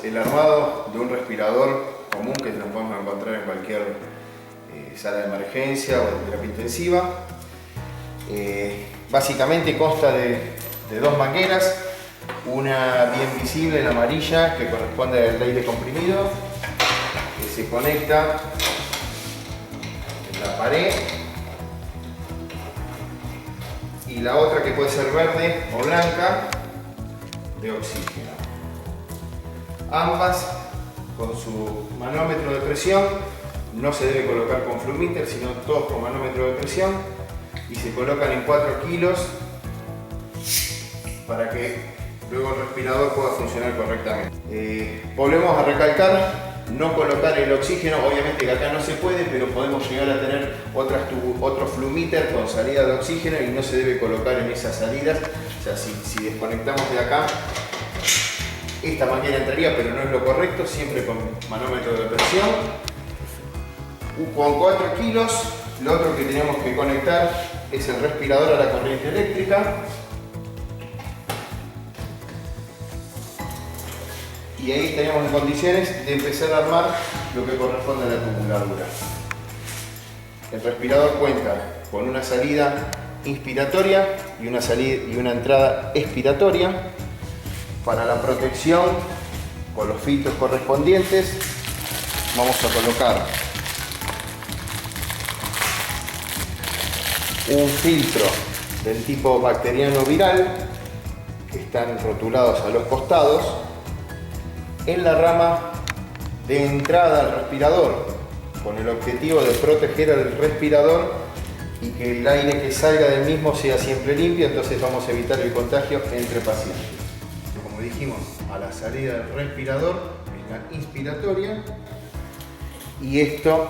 el armado de un respirador común que nos podemos encontrar en cualquier sala de emergencia o de terapia intensiva. Básicamente consta de dos mangueras, una bien visible, la amarilla, que corresponde al aire comprimido, que se conecta en la pared, y la otra que puede ser verde o blanca, de oxígeno. Ambas con su manómetro de presión, no se debe colocar con flumíter, sino todos con manómetro de presión, y se colocan en 4 kilos para que luego el respirador pueda funcionar correctamente. Volvemos a recalcar, no colocar el oxígeno, obviamente que acá no se puede, pero podemos llegar a tener otro flumíter con salida de oxígeno y no se debe colocar en esas salidas. O sea, si desconectamos de acá, esta manguera entraría, pero no es lo correcto, siempre con manómetro de presión. Con 4 kilos, lo otro que tenemos que conectar es el respirador a la corriente eléctrica. Y ahí estaríamos en condiciones de empezar a armar lo que corresponde a la acumuladora. El respirador cuenta con una salida inspiratoria y una entrada expiratoria. Para la protección, con los filtros correspondientes, vamos a colocar un filtro del tipo bacteriano viral, que están rotulados a los costados, en la rama de entrada al respirador, con el objetivo de proteger al respirador y que el aire que salga del mismo sea siempre limpio. Entonces vamos a evitar el contagio entre pacientes. Como dijimos, a la salida del respirador es la inspiratoria, y esto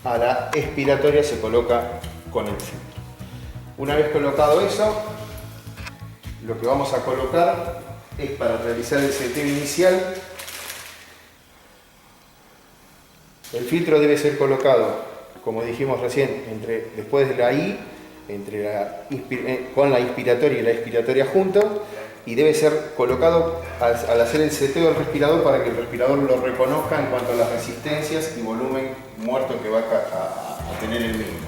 a la expiratoria se coloca con el filtro. Una vez colocado eso, lo que vamos a colocar es, para realizar el seteo inicial, el filtro debe ser colocado, como dijimos recién, después de la I, con la inspiratoria y la expiratoria juntos, y debe ser colocado al hacer el seteo del respirador para que el respirador lo reconozca en cuanto a las resistencias y volumen muerto que va a tener el mismo.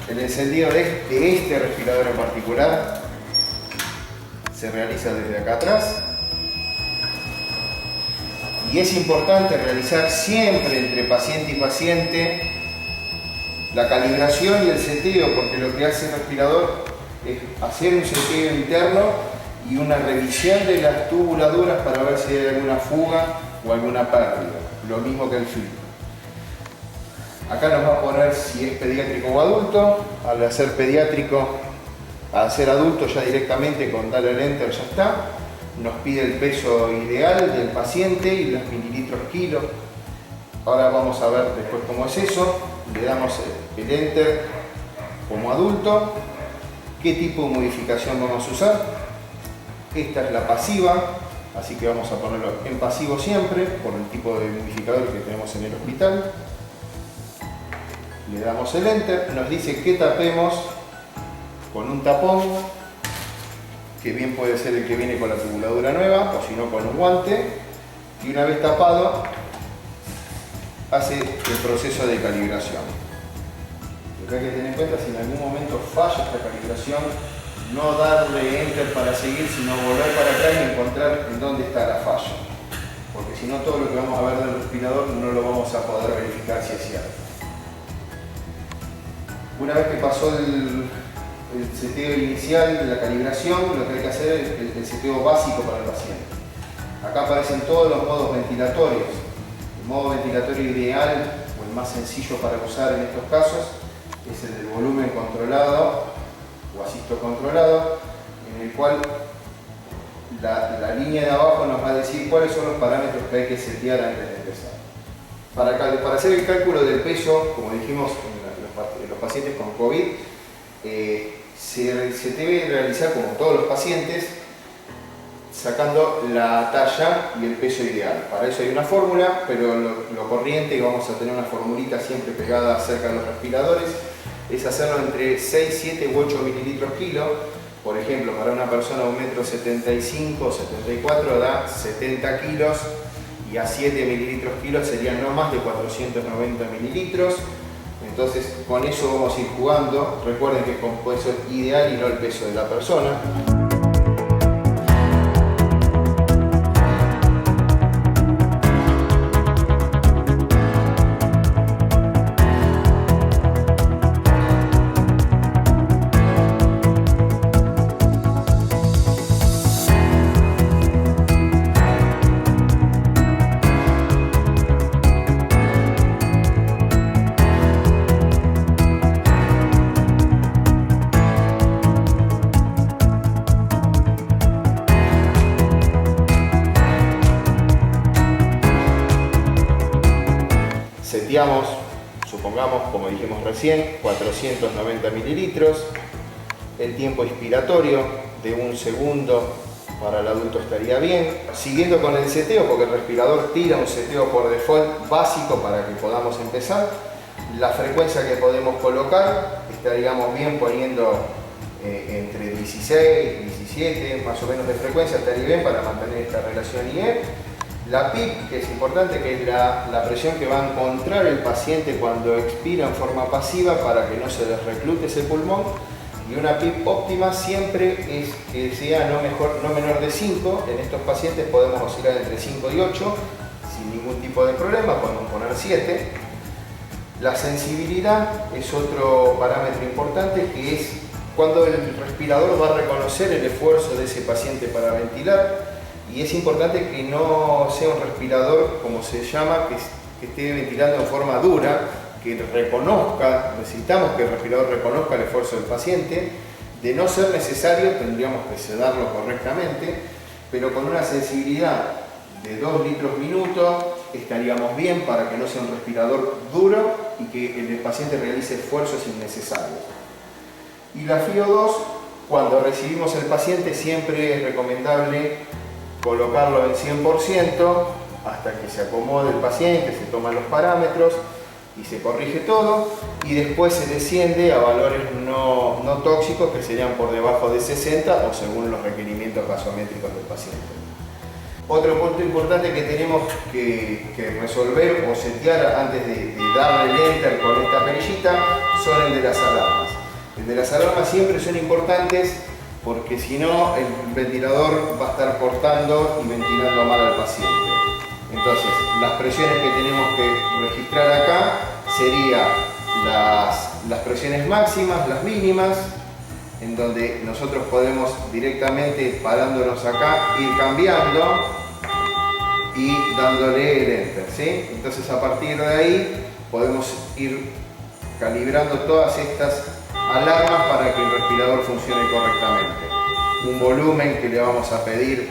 El encendido de este respirador en particular se realiza desde acá atrás, y es importante realizar siempre entre paciente y paciente la calibración y el seteo, porque lo que hace el respirador es hacer un seteo interno y una revisión de las tubuladuras para ver si hay alguna fuga o alguna pérdida, lo mismo que el filtro. Acá nos va a poner si es pediátrico o adulto. Al hacer pediátrico, al ser adulto, ya directamente con darle el enter ya está. Nos pide el peso ideal del paciente y los mililitros kilo. Ahora vamos a ver después cómo es eso. Le damos el enter como adulto. ¿Qué tipo de modificación vamos a usar? Esta es la pasiva, así que vamos a ponerlo en pasivo siempre por el tipo de modificador que tenemos en el hospital. Le damos el enter, nos dice que tapemos con un tapón, que bien puede ser el que viene con la tubuladura nueva, o si no con un guante, y una vez tapado hace el proceso de calibración. Lo que hay que tener en cuenta, si en algún momento falla esta calibración, no darle enter para seguir, sino volver para atrás y encontrar en dónde está la falla, porque si no, todo lo que vamos a ver del respirador no lo vamos a poder verificar si es cierto. Una vez que pasó el seteo inicial, la calibración, lo que hay que hacer es el seteo básico para el paciente. Acá aparecen todos los modos ventilatorios. El modo ventilatorio ideal, o el más sencillo para usar en estos casos, es el del volumen controlado o asisto controlado, en el cual la línea de abajo nos va a decir cuáles son los parámetros que hay que setear antes de empezar. Para hacer el cálculo del peso, como dijimos en los pacientes con COVID, se debe realizar, como todos los pacientes, sacando la talla y el peso ideal. Para eso hay una fórmula, pero lo corriente, y vamos a tener una formulita siempre pegada cerca de los respiradores, es hacerlo entre 6, 7 u 8 mililitros kilo. Por ejemplo, para una persona de 1,75 m o 74 da 70 kilos y a 7 mililitros kilos serían no más de 490 mililitros. Entonces con eso vamos a ir jugando. Recuerden que es con peso ideal y no el peso de la persona. Seteamos, supongamos, como dijimos recién, 490 mililitros. El tiempo inspiratorio de 1 segundo para el adulto estaría bien. Siguiendo con el seteo, porque el respirador tira un seteo por default básico para que podamos empezar. La frecuencia que podemos colocar, estaríamos bien poniendo entre 16, 17, más o menos de frecuencia, estaría bien para mantener esta relación IE. La PIP, que es importante, que es la presión que va a encontrar el paciente cuando expira en forma pasiva para que no se les reclute ese pulmón. Y una PIP óptima siempre es que sea no menor de 5. En estos pacientes podemos oscilar entre 5 y 8 sin ningún tipo de problema, podemos poner 7. La sensibilidad es otro parámetro importante, que es cuando el respirador va a reconocer el esfuerzo de ese paciente para ventilar. Y es importante que no sea un respirador, como se llama, que esté ventilando en forma dura, que reconozca, necesitamos que el respirador reconozca el esfuerzo del paciente. De no ser necesario, tendríamos que sedarlo correctamente, pero con una sensibilidad de 2 litros minuto estaríamos bien para que no sea un respirador duro y que el paciente realice esfuerzos innecesarios. Y la FiO2, cuando recibimos el paciente, siempre es recomendable colocarlo en 100% hasta que se acomode el paciente, se toman los parámetros y se corrige todo, y después se desciende a valores no tóxicos, que serían por debajo de 60 o según los requerimientos gasométricos del paciente. Otro punto importante que tenemos que resolver o setear antes de darle el enter con esta perillita son el de las alarmas. El de las alarmas siempre son importantes, porque si no el ventilador va a estar cortando y ventilando mal al paciente. Entonces, las presiones que tenemos que registrar acá serían las presiones máximas, las mínimas, en donde nosotros podemos directamente, parándonos acá, ir cambiando y dándole el enter, ¿sí? Entonces, a partir de ahí podemos ir calibrando todas estas alarmas para que el respirador funcione correctamente. Un volumen que le vamos a pedir,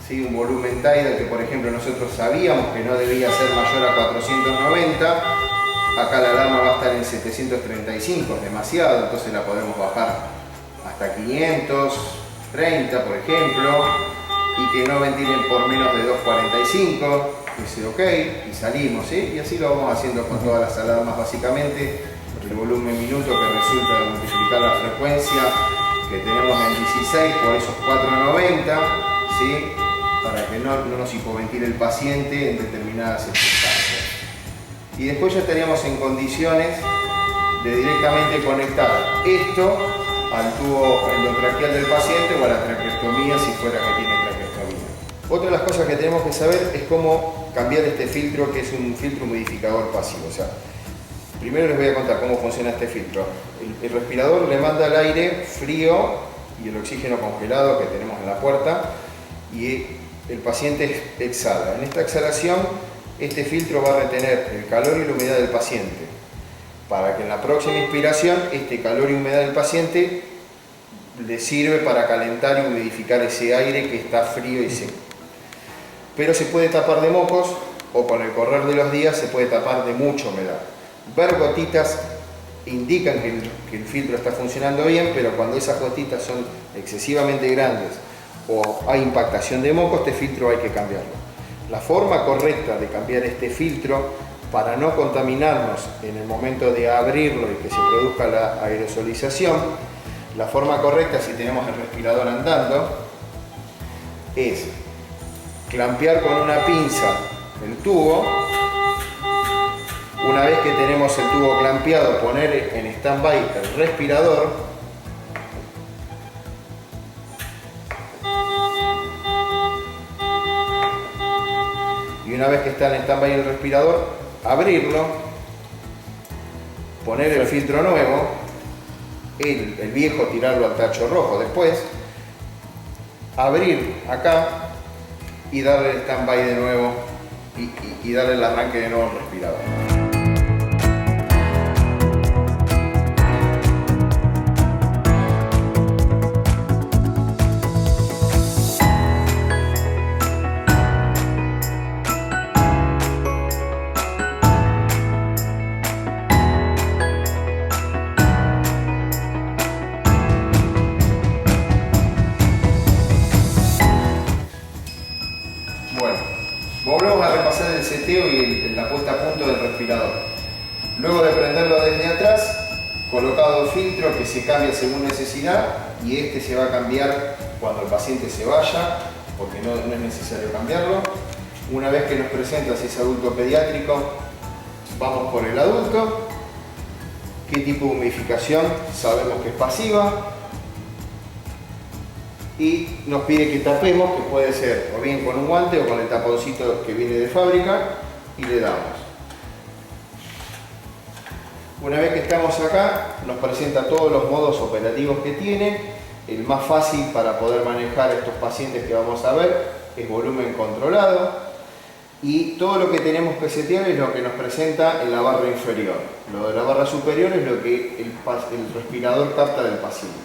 ¿sí? Un volumen tidal que, por ejemplo, nosotros sabíamos que no debía ser mayor a 490. Acá la alarma va a estar en 735, es demasiado, entonces la podemos bajar hasta 530, por ejemplo, y que no ventilen por menos de 245. Dice ok y salimos, ¿sí? Y así lo vamos haciendo con todas las alarmas básicamente. El volumen minuto que resulta de multiplicar la frecuencia que tenemos en 16 por esos 490, ¿sí? Para que no nos hipoventile el paciente en determinadas circunstancias. Y después ya estaríamos en condiciones de directamente conectar esto al tubo endotraqueal del paciente o a la traqueostomía si fuera que tiene traqueostomía. Otra de las cosas que tenemos que saber es cómo cambiar este filtro, que es un filtro humidificador pasivo. O sea, primero les voy a contar cómo funciona este filtro. El respirador le manda el aire frío y el oxígeno congelado que tenemos en la puerta, y el paciente exhala. En esta exhalación, este filtro va a retener el calor y la humedad del paciente, para que en la próxima inspiración este calor y humedad del paciente le sirve para calentar y humidificar ese aire que está frío y seco. Pero se puede tapar de mocos, o con el correr de los días se puede tapar de mucha humedad. Ver gotitas indican que el filtro está funcionando bien, pero cuando esas gotitas son excesivamente grandes o hay impactación de moco, este filtro hay que cambiarlo. La forma correcta de cambiar este filtro para no contaminarnos en el momento de abrirlo y que se produzca la aerosolización La forma correcta, si tenemos el respirador andando, es clampear con una pinza el tubo. Una vez que tenemos el tubo clampeado, poner en stand-by el respirador. Y una vez que está en stand-by el respirador, abrirlo, poner el filtro nuevo, el viejo tirarlo al tacho rojo después, abrir acá y darle el stand-by de nuevo y darle el arranque de nuevo al respirador. Bueno, volvemos a repasar el seteo y la puesta a punto del respirador. Luego de prenderlo desde atrás, colocado filtro que se cambia según necesidad y este se va a cambiar cuando el paciente se vaya, porque no es necesario cambiarlo. Una vez que nos presenta si es adulto pediátrico, vamos por el adulto. ¿Qué tipo de humidificación? Sabemos que es pasiva. Y nos pide que tapemos, que puede ser o bien con un guante o con el taponcito que viene de fábrica, y le damos. Una vez que estamos acá, nos presenta todos los modos operativos que tiene. El más fácil para poder manejar a estos pacientes que vamos a ver es volumen controlado, y todo lo que tenemos que setear es lo que nos presenta en la barra inferior. Lo de la barra superior es lo que el respirador capta del paciente.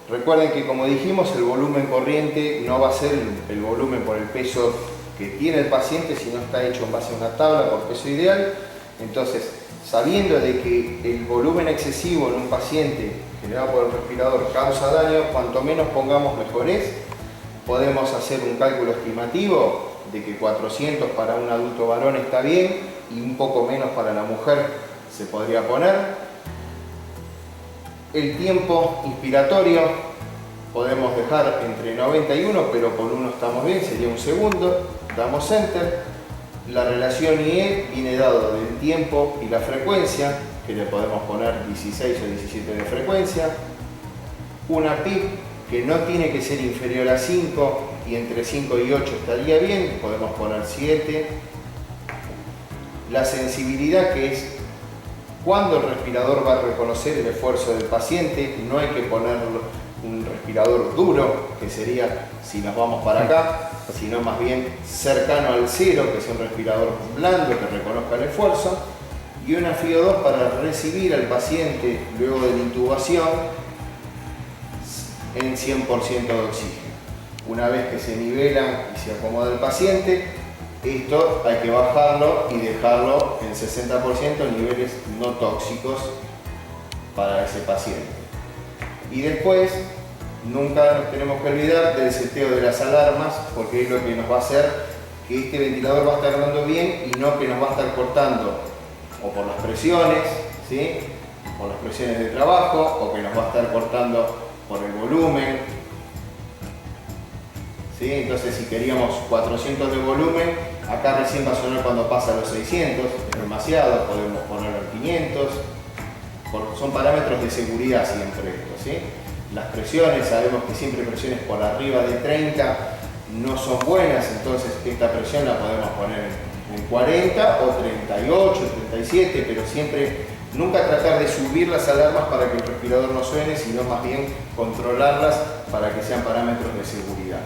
Recuerden que, como dijimos, el volumen corriente no va a ser el volumen por el peso que tiene el paciente, sino está hecho en base a una tabla por peso ideal. Entonces, sabiendo de que el volumen excesivo en un paciente generado por el respirador causa daño, cuanto menos pongamos mejor es. Podemos hacer un cálculo estimativo de que 400 para un adulto varón está bien y un poco menos para la mujer se podría poner. El tiempo inspiratorio podemos dejar entre 90 y 1, pero con 1 estamos bien, sería un segundo. Damos Enter. La relación IE viene dado del tiempo y la frecuencia, que le podemos poner 16 o 17 de frecuencia. Una PIP que no tiene que ser inferior a 5 y entre 5 y 8 estaría bien, podemos poner 7. La sensibilidad, que es cuando el respirador va a reconocer el esfuerzo del paciente. No hay que poner un respirador duro, que sería si nos vamos para acá, sino más bien cercano al 0, que es un respirador blando que reconozca el esfuerzo. Y una FiO2 para recibir al paciente luego de la intubación en 100% de oxígeno. Una vez que se nivela y se acomoda el paciente, esto hay que bajarlo y dejarlo en 60% en niveles no tóxicos para ese paciente. Y después, nunca nos tenemos que olvidar del seteo de las alarmas, porque es lo que nos va a hacer que este ventilador va a estar dando bien y no que nos va a estar cortando o por las presiones, ¿sí? Por las presiones de trabajo, o que nos va a estar cortando por el volumen. ¿Sí? Entonces, si queríamos 400 de volumen, acá recién va a sonar cuando pasa a los 600, es demasiado, podemos ponerlo en 500. Son parámetros de seguridad siempre esto, ¿sí? Las presiones, sabemos que siempre presiones por arriba de 30 no son buenas, entonces esta presión la podemos poner en 40 o 38, 37, pero siempre nunca tratar de subir las alarmas para que el respirador no suene, sino más bien controlarlas para que sean parámetros de seguridad.